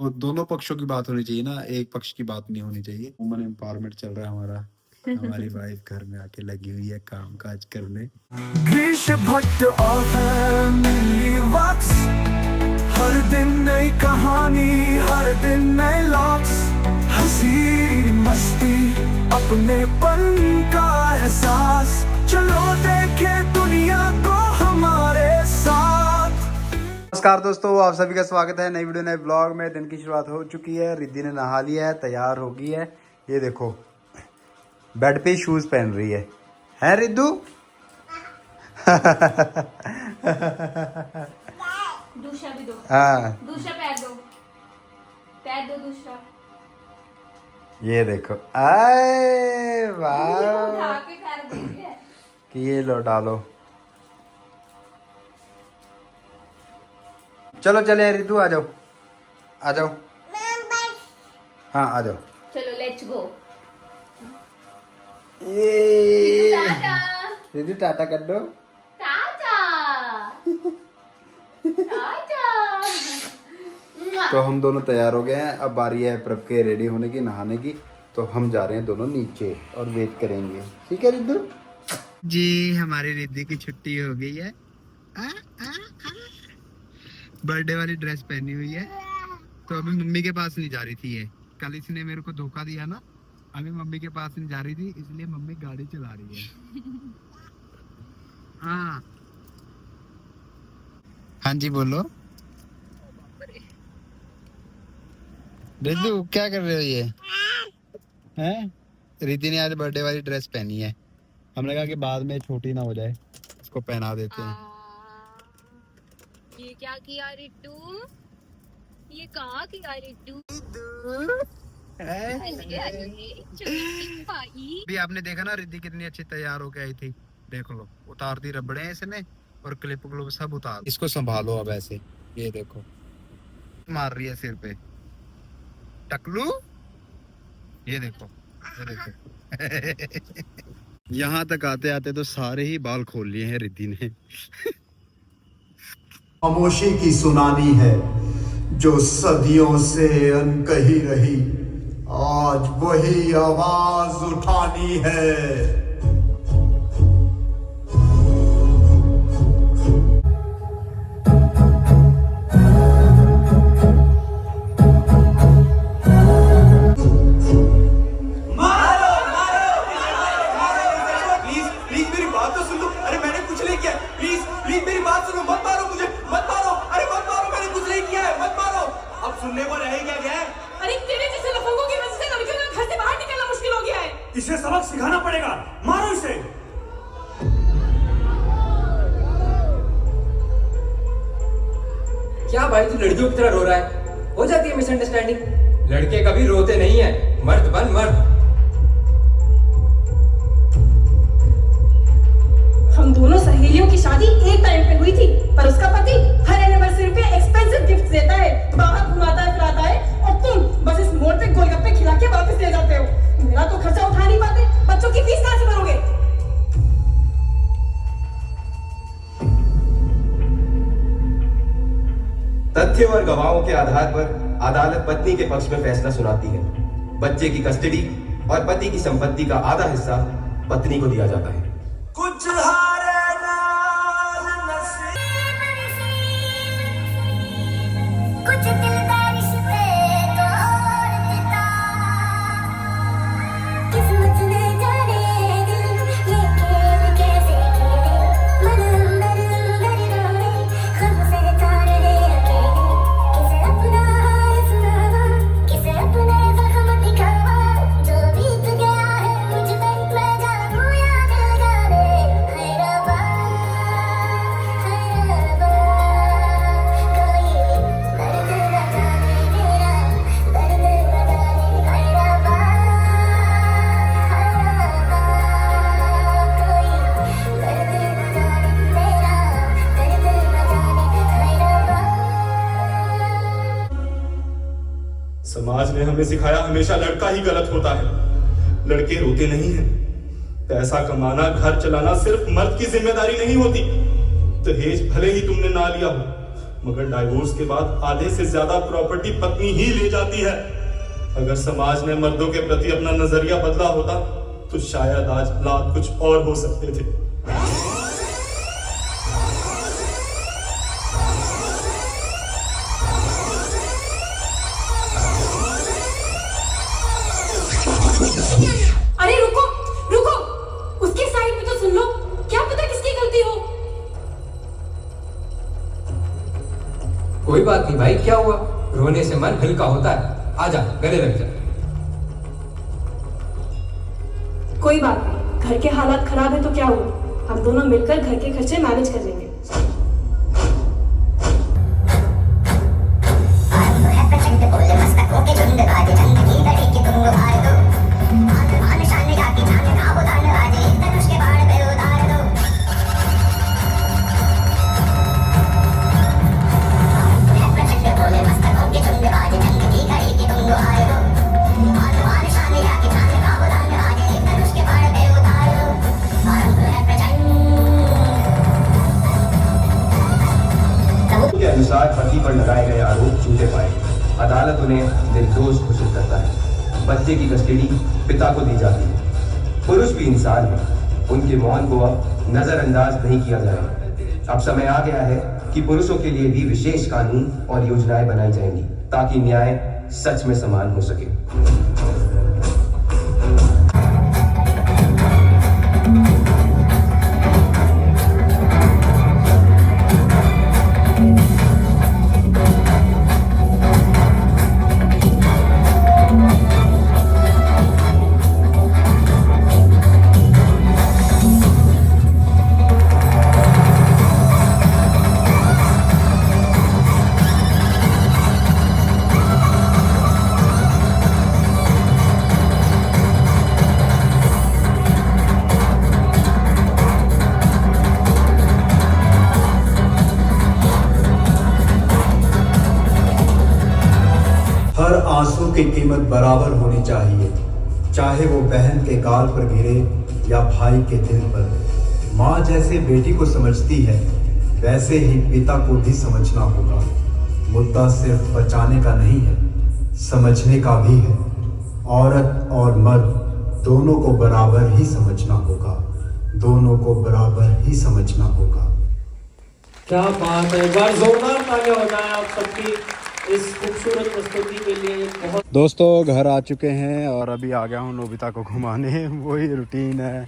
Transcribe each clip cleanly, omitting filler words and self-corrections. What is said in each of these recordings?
और दोनों पक्षों की बात होनी चाहिए ना, एक पक्ष की बात नहीं होनी चाहिए। वुमन एम्पावरमेंट चल रहा है हमारा। हमारी वाइफ घर में आके लगी हुई है काम काज करने। ग्रीश भट्ट और फैमिली वॉक्स, हर दिन नई कहानी, हर दिन नए लॉक्स, हंसी मस्ती अपनेपन का एहसास, चलो देखे दुनिया को हमारे साथ। नमस्कार दोस्तों, आप सभी का स्वागत है नई वीडियो नए ब्लॉग में। दिन की शुरुआत हो चुकी है, रिद्धि ने नहा लिया है, तैयार हो गई है। ये देखो बेड पे शूज पहन रही है रिद्धू? दूसरा भी दो। हाँ दूसरा पैर दो दूसरा। ये देखो, आए वाह, उठा के पैर दे दिया। कि ये लो डालो। चलो चले रिद्धू, आ जाओ आ जाओ। हाँ आ जाओ। चलो लेट्स गो। ये टाटा रिद्धू टाटा कर दो। टाटा टाटा। तो हम दोनों तैयार हो गए हैं, अब बारी है प्रभ के रेडी होने की, नहाने की। तो हम जा रहे हैं दोनों नीचे और वेट करेंगे, ठीक है रिद्धू जी? हमारी रिद्धि की छुट्टी हो गई है। बर्थडे वाली ड्रेस पहनी हुई है। तो अभी मम्मी के पास नहीं जा रही थी। ये कल इसने मेरे को धोखा दिया ना, अभी मम्मी के पास नहीं जा रही थी, इसलिए मम्मी गाड़ी चला रही है। हाँ हाँ जी बोलो। रिद्धू क्या कर रहे हो ये हैं? रिद्धि ने आज बर्थडे वाली ड्रेस पहनी है। हमने कहा कि बाद में छोटी ना हो जाए, इसको पहना देते हैं। ये क्या किया रिट्टू? ये कहाँ किया रिट्टू? भी आपने देखा ना रिद्धि कितनी अच्छी तैयार होके आई थी। देख लो, उतार दी रबड़े इसने और क्लिप ग्लूप सब उतार। इसको संभालो अब ऐसे, ये देखो मार रही है सिर पे टकलू। ये देखो ये देखो। यहाँ तक आते आते तो सारे ही बाल खोल लिए हैं रिद्धि ने। खामोशी की सुनानी है जो सदियों से अनकही रही, आज वही आवाज उठानी है। इसे सबक सिखाना पड़ेगा, मारो इसे। क्या भाई तू लड़कियों की तरह रो रहा है? हो जाती है मिसअंडरस्टैंडिंग। लड़के कभी रोते नहीं है, मर्द बन मर्द। हम दोनों सहेलियों की शादी एक टाइम पे हुई थी, पर उसका पति हर एनिवर्सरी पे एक्सपेंसिव गिफ्ट देता है, बाहर घुमाता है, फिराता है, और तुम बस इस मोड़ पे गोलगप्पे खिला के वापस ले जाते हो। मेरा तो खर्चा उठा नहीं पाते, बच्चों की फीस कहाँ से भरोगे? तथ्य और गवाहों के आधार पर अदालत पत्नी के पक्ष में फैसला सुनाती है। बच्चे की कस्टडी और पति की संपत्ति का आधा हिस्सा पत्नी को दिया जाता है। कुछ हारे नाल नसीब, कुछ दिलदार रिश्ते तो और पिता, किस्मत ने जाने दिल ये खेल कैसे खेले, मन अंदर अंदर रोए, ख्वाब से तारे अकेले, किसे अपना हाल सुनावा, किसे अपने जख्म दिखावा, जो बीत गया है मुझ पे मैं जानू या दिल जाने, है रब्बा कोई दर्द न जाने मेरा, दर्द न जाने, है रब्बा कोई दर्द न जाने मेरा, दर्द न जाने, है रब्बा। समाज ने हमें सिखाया हमेशा लड़का ही गलत होता है, लड़के रोते नहीं हैं। पैसा कमाना, घर चलाना सिर्फ मर्द की जिम्मेदारी नहीं होती। दहेज भले ही तुमने ना लिया हो, मगर डाइवोर्स के बाद आधे से ज्यादा प्रॉपर्टी पत्नी ही ले जाती है। अगर समाज ने मर्दों के प्रति अपना नजरिया बदला होता तो शायद आज हालात कुछ और हो सकते थे। अरे रुको रुको, उसकी साइड भी तो सुन लो, क्या पता किसकी गलती हो। कोई बात नहीं भाई, क्या हुआ? रोने से मन हल्का होता है। आजा गले लग जा। कोई बात नहीं, घर के हालात खराब है तो क्या हुआ, हम दोनों मिलकर घर के खर्चे मैनेज कर लेंगे। के अनुसार पति पर लगाए गए आरोप झूठे पाए। अदालत उन्हें निर्दोष घोषित करता है। बच्चे की कस्टडी पिता को दी जाती है। पुरुष भी इंसान है, उनके मौन को अब नजरअंदाज नहीं किया जाएगा। अब समय आ गया है कि पुरुषों के लिए भी विशेष कानून और योजनाएं बनाई जाएंगी ताकि न्याय सच में समान हो सके। हर आंसू की कीमत बराबर होनी चाहिए, चाहे वो बहन के गाल पर गिरे या भाई के दिल पर। माँ जैसे बेटी को समझती है, वैसे ही पिता को भी समझना होगा। मुद्दा सिर्फ बचाने का नहीं है, समझने का भी है। औरत और मर्द दोनों को बराबर ही समझना होगा, दोनों को बराबर ही समझना होगा। क्या बात है, एक बार जोरदार तालियां हो जाए आप सबकी इस खूबसूरत प्रस्तुति के लिए। बहुत दोस्तों घर आ चुके हैं और अभी आ गया हूँ नोबिता को घुमाने। वही रूटीन है।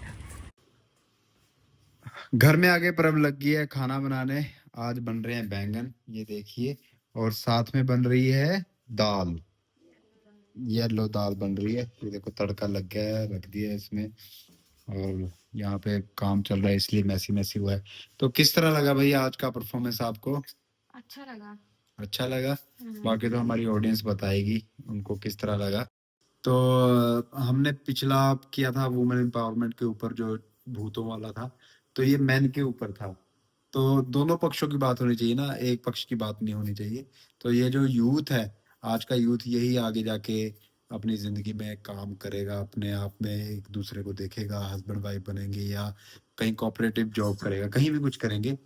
घर में आगे परब लग गई है खाना बनाने। आज बन रहे हैं बैंगन, ये देखिए, और साथ में बन रही है दाल, येलो दाल बन रही है। ये देखो तड़का लग गया है, रख दिया है इसमें, और यहाँ पे काम चल रहा है इसलिए मैसी मैसी हुआ है। तो किस तरह लगा भैया आज का परफॉर्मेंस आपको? अच्छा लगा। अच्छा लगा? बाकी तो हमारी ऑडियंस बताएगी उनको किस तरह लगा। तो हमने पिछला किया था वुमेन एम्पावरमेंट के ऊपर, जो भूतों वाला था, तो ये मैन के ऊपर था। तो दोनों पक्षों की बात होनी चाहिए ना, एक पक्ष की बात नहीं होनी चाहिए। तो ये जो यूथ है, आज का यूथ, यही आगे जाके अपनी जिंदगी में काम करेगा, अपने आप में एक दूसरे को देखेगा, हस्बैंड वाइफ बनेंगे या कहीं कोऑपरेटिव जॉब करेगा, कहीं भी कुछ करेंगे।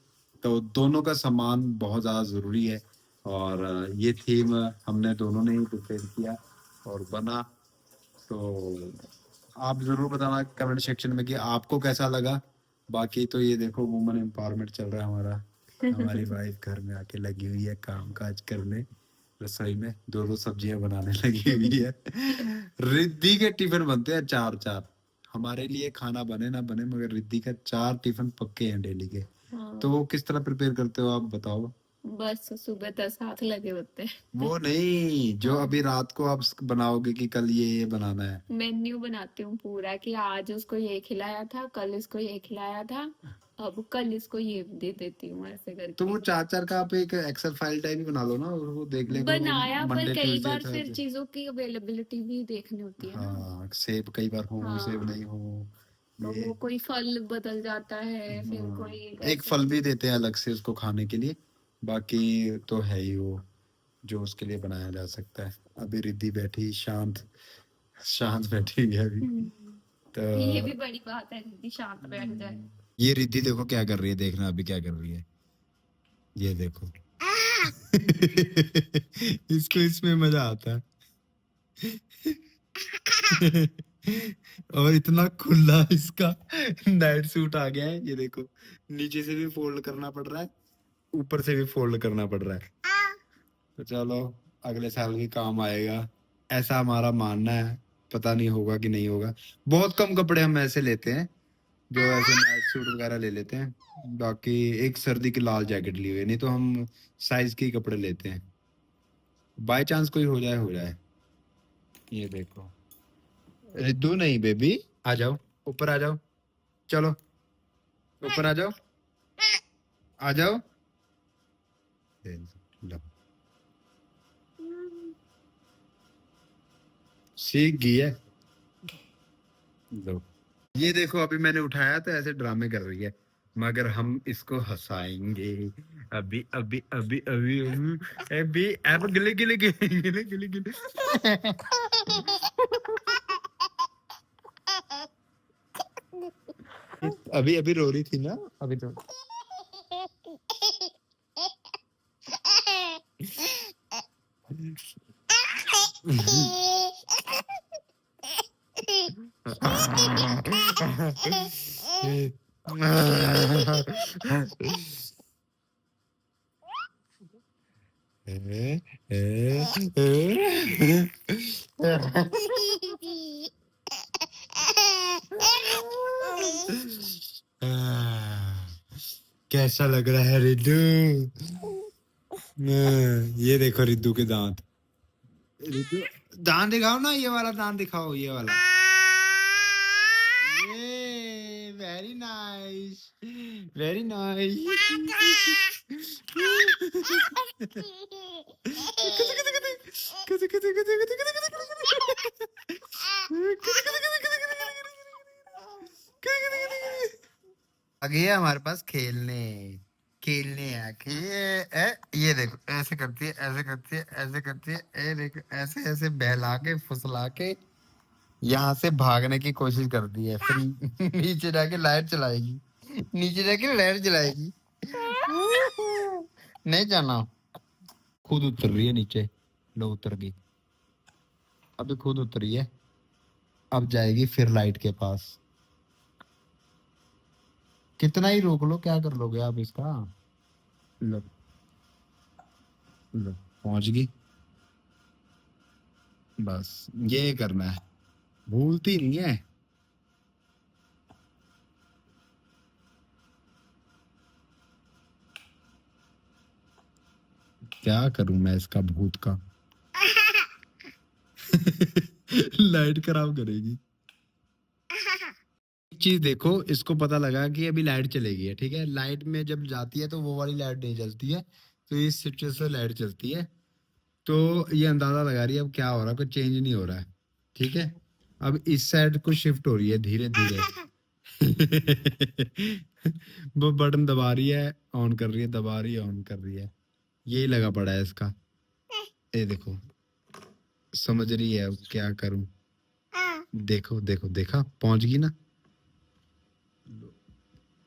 तो दोनों का सम्मान बहुत ज़्यादा ज़रूरी है, और ये थीम हमने दोनों ने ही प्रिपेयर किया और बना। तो आप ज़रूर बताना कमेंट सेक्शन में कि आपको कैसा लगा। बाकी तो ये देखो वुमेन एम्पावरमेंट चल रहा है हमारा। हमारी वाइफ घर में आके लगी हुई है काम काज करने, रसोई में 2-2 सब्जियां बनाने लगी हुई है। रिद्धि के टिफिन बनते हैं 4-4। हमारे लिए खाना बने ना बने, मगर रिद्धि का 4 टिफिन पक्के हैं डेली के। तो वो किस तरह प्रिपेयर करते हो आप बताओ? बस सुबह 10 हाथ लगे होते हैं। वो नहीं, जो अभी रात को आप बनाओगे कि कल ये बनाना है। मेन्यू बनाती हूँ पूरा कि आज उसको ये खिलाया था, कल इसको ये खिलाया था, अब कल इसको ये दे देती हूँ, ऐसे करके। तो वो 4-4 का आप एक एक्सेल फाइल टाइप ही बना लो ना, और वो देख लेगा। बनाया, पर मंडे कई ट्यूसडे बार फिर थर्सडे। चीजों की अवेलेबिलिटी भी देखनी होती है ना। हाँ, सेब कई बार हो, हाँ। सेब नहीं हो। तो ये वो कोई फल बदल जाता है, फिर कोई एक फल भी देते हैं अलग से उसको खाने के लिए। बाकी तो है ही वो जो उसके लिए बनाया जा सकता है। अभी रिद्धि बैठी शांत शांत बैठी हुई है अभी। तो ये भी बड़ी बात है, दीदी शांत बैठ जाए। ये रिद्धि देखो क्या कर रही है, देखना अभी क्या कर रही है। ये देखो इसको इसमें मजा आता है। और इतना खुला इसका नाइट सूट आ गया है, ये देखो नीचे से भी फोल्ड करना पड़ रहा है, ऊपर से भी फोल्ड करना पड़ रहा है। तो चलो अगले साल भी काम आएगा, ऐसा हमारा मानना है। पता नहीं होगा कि नहीं होगा। बहुत कम कपड़े हम ऐसे लेते हैं जो ऐसे नाइट सूट वगैरह ले लेते हैं। बाकी एक सर्दी की लाल जैकेट ली हुई है, नहीं तो हम साइज के ही कपड़े लेते हैं। बाय चांस कोई हो जाए हो जाए। ये देखो रिद्धू नहीं बेबी, आ जाओ ऊपर आ जाओ, चलो ऊपर आ जाओ, आ जाओ। लो सीख गई है। लो ये देखो अभी मैंने उठाया तो ऐसे ड्रामे कर रही है, मगर हम इसको हंसाएंगे। अभी अभी अभी अभी अभी अभी अब गिले गिले गिले गिले गिले गिले। अभी अभी रो रही थी ना, अभी तो कैसा लग रहा है रिद्धू? ये देखो रिद्धू के दांत। रिद्धू दांत दिखाओ ना, ये वाला दांत दिखाओ, ये वाला। ये वेरी नाइस, वेरी नाइस। आ गई है हमारे पास खेलने, खेलने आके ये देखो ऐसे करती है, ऐसे करती है, ऐसे करती है, ये देखो ऐसे ऐसे बहला के फुसला के यहाँ से भागने की कोशिश करती है, फिर नीचे जाके लाइट चलाएगी, नीचे जाके लाइट जलाएगी। नहीं जाना, खुद उतर रही है नीचे। लो उतर गई, अभी खुद उतरी है, अब जाएगी फिर लाइट के पास। कितना ही रोक लो, क्या कर लोगे आप इसका। लो लो पहुंच गई, बस ये करना है, भूलती नहीं है। क्या करूं मैं इसका भूत का। लाइट खराब करेगी। चीज देखो, इसको पता लगा कि अभी लाइट चलेगी है, ठीक है। लाइट में जब जाती है तो वो वाली लाइट नहीं जलती है, तो इस स्विच से लाइट चलती है। तो ये अंदाजा लगा रही है अब क्या हो रहा है, कुछ चेंज नहीं हो रहा है, ठीक है। अब इस साइड को शिफ्ट हो रही है धीरे धीरे। वो बटन दबा रही है, ऑन कर रही है, दबा रही है, ऑन कर रही है। यही लगा पड़ा है इसका। ये देखो समझ रही है, अब क्या करूं। देखो देखो देखा, पहुंच गई ना,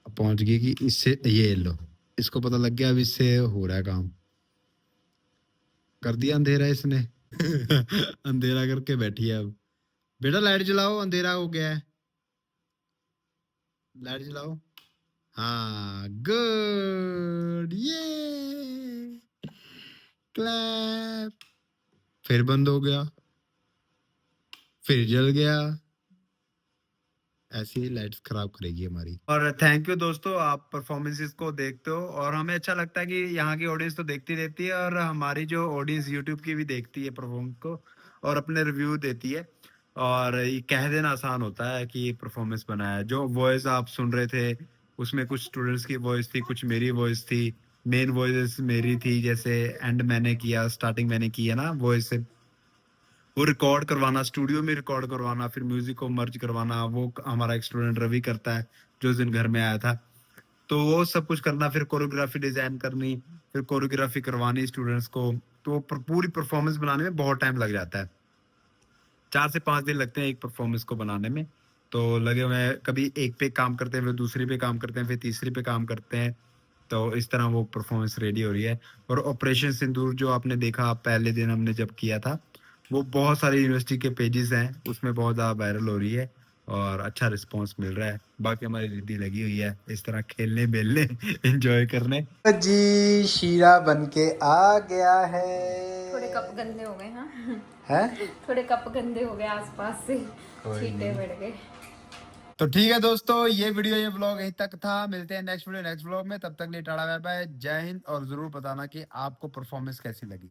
पहुंच गई कि इससे ये लो, इसको पता लग गया अब इससे हो रहा है काम। कर दिया अंधेरा इसने। अंधेरा करके बैठी है अब। बेटा लाइट जलाओ, अंधेरा हो गया है, लाइट जलाओ। हाँ गुड, ये क्लैप। फिर बंद हो गया, फिर जल गया। ऐसी लाइट्स खराब करेगी हमारी। और थैंक यू दोस्तों, आप परफॉर्मेंसेस को देखते हो और हमें अच्छा लगता है कि यहाँ की ऑडियंस तो देखती रहती है, और हमारी जो ऑडियंस यूट्यूब की भी देखती है परफॉर्मेंस को और अपने रिव्यू देती है। और ये कह देना आसान होता है कि ये परफॉर्मेंस बना है। जो वॉइस आप सुन रहे थे उसमें कुछ स्टूडेंट्स की वॉइस थी, कुछ मेरी वॉइस थी। मेन वॉइस मेरी थी, जैसे एंड मैंने किया, स्टार्टिंग मैंने की है ना वॉइस से, वो रिकॉर्ड करवाना, स्टूडियो में रिकॉर्ड करवाना, फिर म्यूजिक को मर्ज करवाना, वो हमारा एक स्टूडेंट रवि करता है जो उस दिन घर में आया था। तो वो सब कुछ करना, फिर कोरियोग्राफी डिजाइन करनी, फिर कोरियोग्राफी करवानी स्टूडेंट्स को। तो पूरी परफॉर्मेंस बनाने में बहुत टाइम लग जाता है, 4 से 5 दिन लगते हैं एक परफॉर्मेंस को बनाने में। तो लगे हुए हैं, कभी एक पे काम करते हैं, फिर दूसरी पे काम करते हैं, फिर तीसरी पे काम करते हैं। तो इस तरह वो परफॉर्मेंस रेडी हो रही है। और ऑपरेशन सिंदूर जो आपने देखा पहले दिन हमने जब किया था, वो बहुत सारी यूनिवर्सिटी के पेजेस हैं, उसमें बहुत ज़्यादा वायरल हो रही है और अच्छा रिस्पांस मिल रहा है। बाकी हमारी रिद्धि लगी हुई है इस तरह खेलने बेलने एंजॉय करने। जी शीरा बन के आ गया है। थोड़े कप गंदे हो गए। हाँ है थोड़े कप गंदे हो गए आसपास से, छींटे पड़ गए। तो ठीक है दोस्तों, ये वीडियो ये व्लॉग यहीं तक था। मिलते हैं नेक्स्ट वीडियो नेक्स्ट व्लॉग में। तब तक लिए टाटा बाय बाय, जय हिंद। और जरूर बताना कि आपको परफॉर्मेंस कैसी लगी।